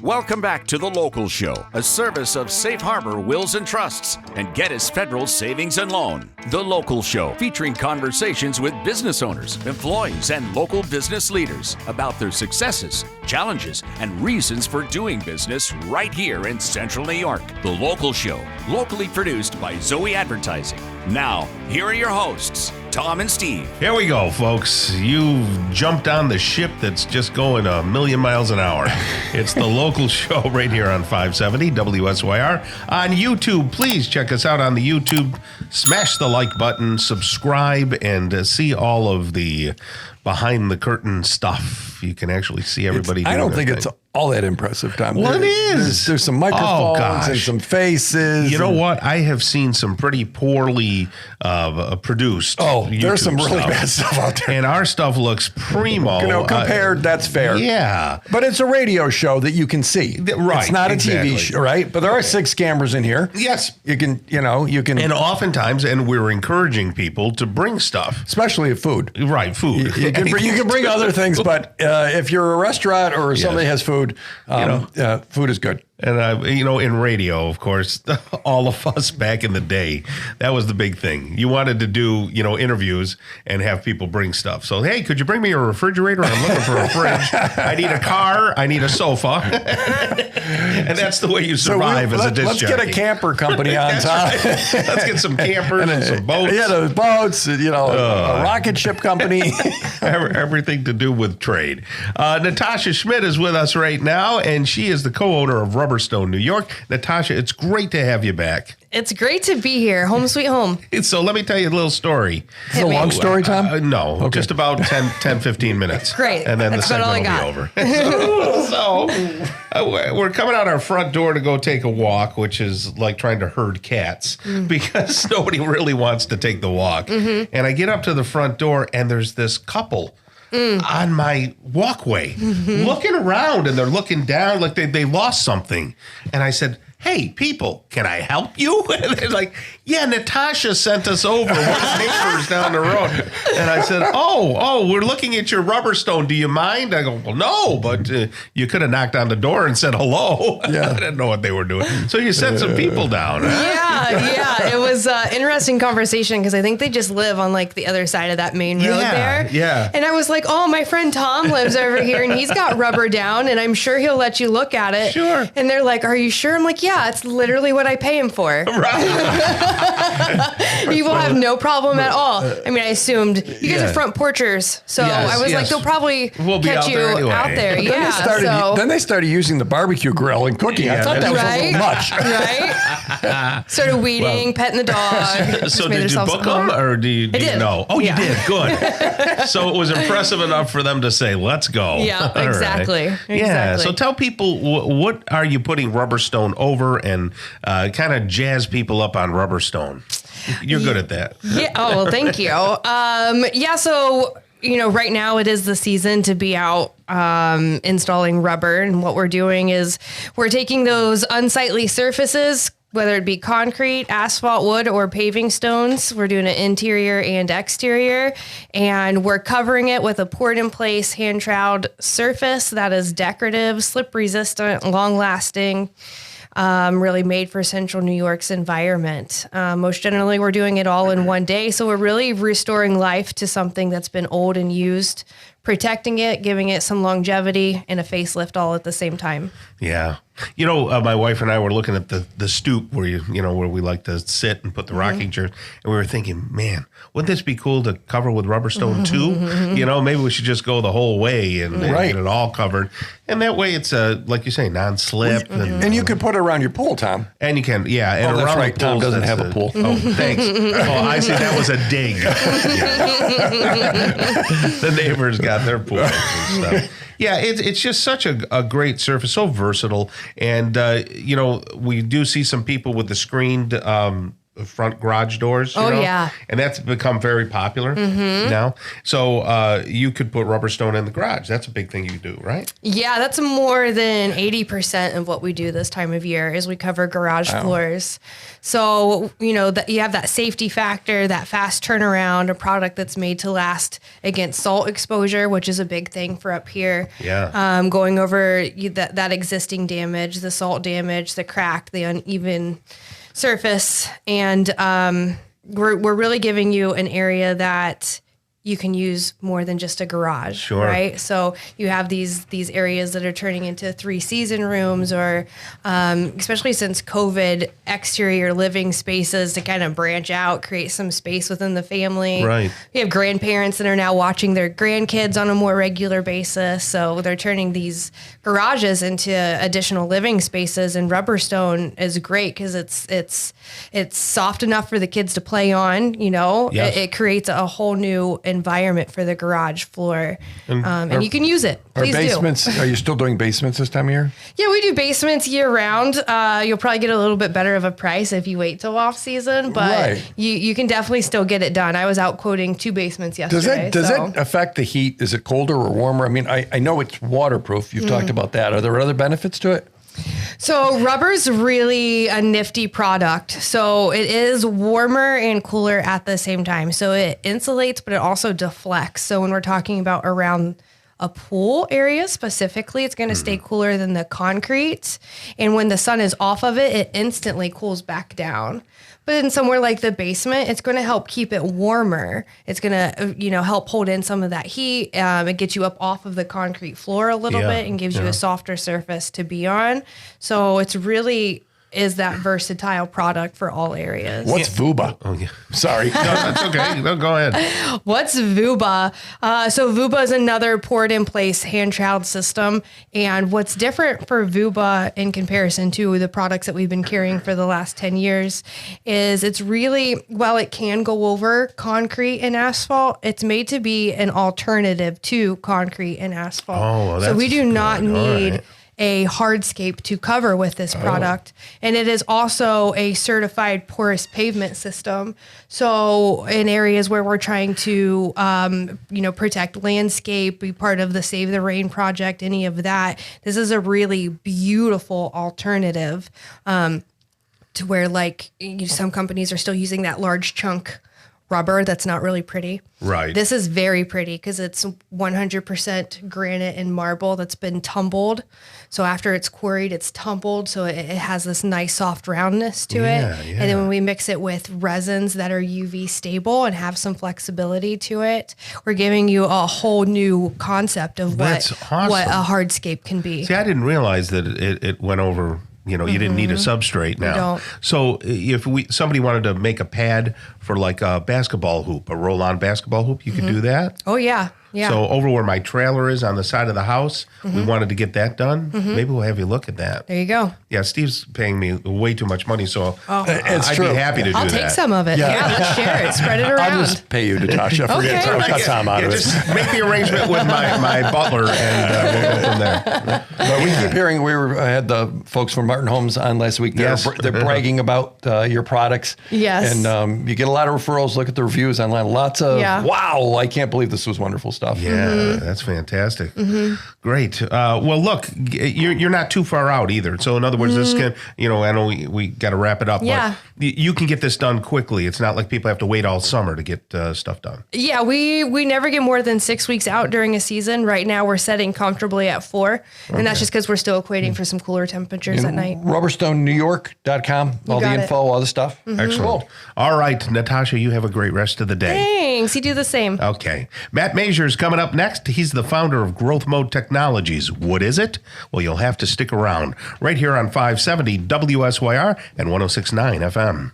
Welcome back to The Local Show, a service of Safe Harbor Wills and Trusts and Geddes Federal Savings and Loan. The Local Show, featuring conversations with business owners, employees, and local business leaders about their successes, challenges, and reasons for doing business right here in Central New York. The Local Show, locally produced by Zoey Advertising. Now, here are your hosts, Tom and Steve. Here we go, folks. You've jumped on the ship that's just going a million miles an hour. It's The Local Show right here on 570 WSYR. On YouTube, please check us out on the YouTube. Smash the like button, subscribe, and see all of the behind the curtain stuff. You can actually see everybody. I don't think it's all that impressive, Tom. Well, it is. There's some microphones and some faces. You know what? I have seen some pretty poorly produced. Oh, YouTube there's some really stuff. bad stuff out there. And our stuff looks primo. Compared, that's fair. Yeah. But it's a radio show that you can see. Right. It's not a TV show, right? But there are 6 cameras in here. Yes. You can. And oftentimes, and we're encouraging people to bring stuff. Especially food. Right, food. You can bring other things, but if you're a restaurant or somebody has food, food is good. And, in radio, of course, all of us back in the day, that was the big thing. You wanted to do, interviews and have people bring stuff. So, hey, could you bring me a refrigerator? I'm looking for a fridge. I need a car. I need a sofa. And that's the way you survive as a disc Let's jockey. get a camper company on top. Right. Let's get some campers and some boats. Yeah, those boats, a rocket ship company. Everything to do with trade. Natasha Schmidt is with us right now, and she is the co-owner of Rubberstone, New York. Natasha, it's great to have you back. It's great to be here. Home sweet home. So let me tell you a little story. Is it a long story, Tom? No, okay. Just about 10, 15 minutes. Great. And then That's the segment will be over. We're coming out our front door to go take a walk, which is like trying to herd cats because nobody really wants to take the walk. Mm-hmm. And I get up to the front door and there's this couple on my walkway looking around, and they're looking down like they lost something. And I said, hey, people, can I help you? And they're like, yeah, Natasha sent us over. We're the neighbors down the road. And I said, oh, we're looking at your Rubberstone. Do you mind? I go, well, no, but you could have knocked on the door and said hello. Yeah. I didn't know what they were doing. So you sent some people down. Huh? Yeah. It was an interesting conversation because I think they just live on like the other side of that main road there. Yeah. And I was like, oh, my friend Tom lives over here and he's got rubber down and I'm sure he'll let you look at it. Sure. And they're like, are you sure? I'm like, yeah, it's literally what I pay him for. Right. He will have no problem at all. I mean, I assumed you guys are front porchers, so I was like, they'll probably catch you out there. Yeah. Then they started using the barbecue grill and cooking. I thought that was a little much. Right. Started weeding, petting the dog. So did you book them, or do you know? Oh, you did. Good. So it was impressive enough for them to say, "Let's go." Yeah, exactly. Right. Yeah. So tell people what are you putting Rubberstone over, and kind of jazz people up on Rubberstone. You're good at that. Yeah. Oh, well, thank you. So, right now it is the season to be out installing rubber. And what we're doing is we're taking those unsightly surfaces, whether it be concrete, asphalt, wood, or paving stones. We're doing an interior and exterior, and we're covering it with a poured-in-place, hand-troweled surface that is decorative, slip-resistant, long-lasting, really made for Central New York's environment. Most generally, we're doing it all in one day, so we're really restoring life to something that's been old and used, protecting it, giving it some longevity, and a facelift all at the same time. Yeah. My wife and I were looking at the stoop where where we like to sit and put the rocking chairs, and we were thinking, man, wouldn't this be cool to cover with Rubberstone too? Maybe we should just go the whole way and get it all covered, and that way it's like you say, non-slip. And you can put it around your pool, Tom. And you can, yeah. And around that's right. Tom doesn't have a pool. Oh, thanks. I see. That was a dig. The neighbors got their pools and stuff. Yeah, it's just such a great surface, so versatile. And, we do see some people with the screened front garage doors. Oh, yeah. And that's become very popular now. So you could put rubber stone in the garage. That's a big thing you do, right? Yeah, that's more than 80% of what we do this time of year is we cover garage floors. So, that you have that safety factor, that fast turnaround, a product that's made to last against salt exposure, which is a big thing for up here. Yeah. Going over that existing damage, the salt damage, the crack, the uneven surface. And we're really giving you an area that you can use more than just a garage, right? So you have these areas that are turning into 3-season rooms, or especially since COVID, exterior living spaces to kind of branch out, create some space within the family. Right. We have grandparents that are now watching their grandkids on a more regular basis, so they're turning these garages into additional living spaces. And rubber stone is great because it's soft enough for the kids to play on. Yes. It creates a whole new environment for the garage floor, and you can use it. Please basements, are you still doing basements this time of year? Yeah, we do basements year round. You'll probably get a little bit better of a price if you wait till off season, but you can definitely still get it done. I was out quoting 2 basements yesterday. Does that affect the heat? Is it colder or warmer? I mean, I know it's waterproof. You've talked about that. Are there other benefits to it? So rubber's really a nifty product. So it is warmer and cooler at the same time. So it insulates, but it also deflects. So when we're talking about around a pool area specifically, it's going to stay cooler than the concrete. And when the sun is off of it, it instantly cools back down. But in somewhere like the basement, it's going to help keep it warmer. It's going to, help hold in some of that heat. It gets you up off of the concrete floor a little bit and gives you a softer surface to be on. So it's really is that versatile product for all areas. What's VUBA? Oh, yeah. Sorry. No, that's okay. No, go ahead. What's VUBA? So VUBA is another poured-in-place hand-troweled system. And what's different for VUBA in comparison to the products that we've been carrying for the last 10 years is it's really, while it can go over concrete and asphalt, it's made to be an alternative to concrete and asphalt. Oh, well, so we do not need right. a hardscape to cover with this product. And it is also a certified porous pavement system. So in areas where we're trying to, protect landscape, be part of the Save the Rain project, any of that, this is a really beautiful alternative to where some companies are still using that large chunk rubber that's not really pretty. Right. This is very pretty because it's 100% granite and marble that's been tumbled. So after it's quarried, it's tumbled. So it has this nice soft roundness to it. Yeah. And then when we mix it with resins that are UV stable and have some flexibility to it, we're giving you a whole new concept of what a hardscape can be. See, I didn't realize that it went over. You didn't need a substrate now. don't. So if somebody wanted to make a pad for like a basketball hoop, a roll-on basketball hoop, you could do that. Oh, yeah. Yeah. So over where my trailer is on the side of the house, we wanted to get that done. Maybe we'll have you look at that. There you go. Yeah, Steve's paying me way too much money, so It's I'd be happy to do that. I'll take some of it. Yeah, let's share it. Spread it around. I'll just pay you, Natasha. Forget Okay. it. Cut some out of it. Just make the arrangement with my butler, and we'll go from there. But we keep hearing, I had the folks from Martin Homes on last week. They're bragging about your products. Yes. And you get a lot of referrals. Look at the reviews online. Lots of, wow, I can't believe this was wonderful stuff. Yeah, that's fantastic. Great. Well, look, you're not too far out either. So in other words, this can, I know we got to wrap it up, but you can get this done quickly. It's not like people have to wait all summer to get stuff done. Yeah, we never get more than 6 weeks out during a season. Right now we're setting comfortably at 4, and that's just because we're still equating for some cooler temperatures at night. RubberstoneNewYork.com, all the info, all the stuff. Excellent. Cool. All right, Natasha, you have a great rest of the day. Thanks. You do the same. Okay. Matt Mazur's coming up next. He's the founder of Growth Mode Technologies. What is it? Well, you'll have to stick around right here on 570 WSYR and 106.9 FM.